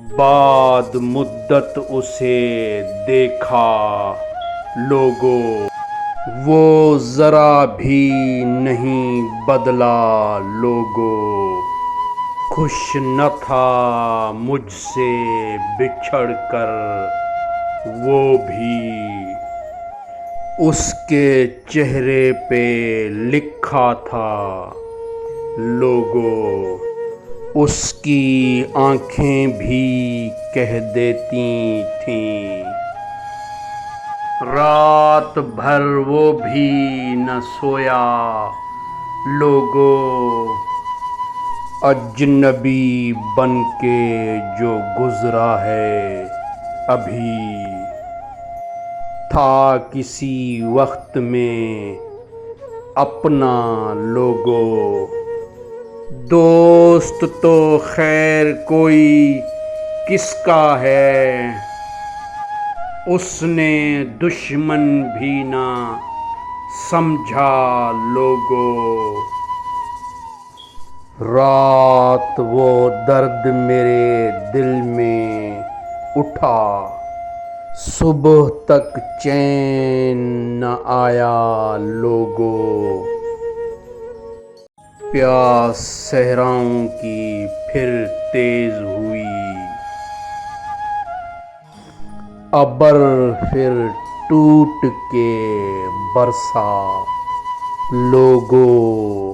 बाद मुद्दत उसे देखा लोगों, वो जरा भी नहीं बदला लोगों। खुश न था मुझसे बिछड़ कर वो भी, उसके चेहरे पे लिखा था लोगों। उसकी आंखें भी कह देती थीं, रात भर वो भी न सोया लोगों। अजनबी बन के जो गुजरा है अभी, था किसी वक्त में अपना लोगों। दोस्त तो खैर कोई किसका है, उसने दुश्मन भी ना समझा लोगों। रात वो दर्द मेरे दिल में उठा, सुबह तक चैन न आया लोगों। प्यास सहराओं की फिर तेज हुई, अबर फिर टूट के बरसा लोगों।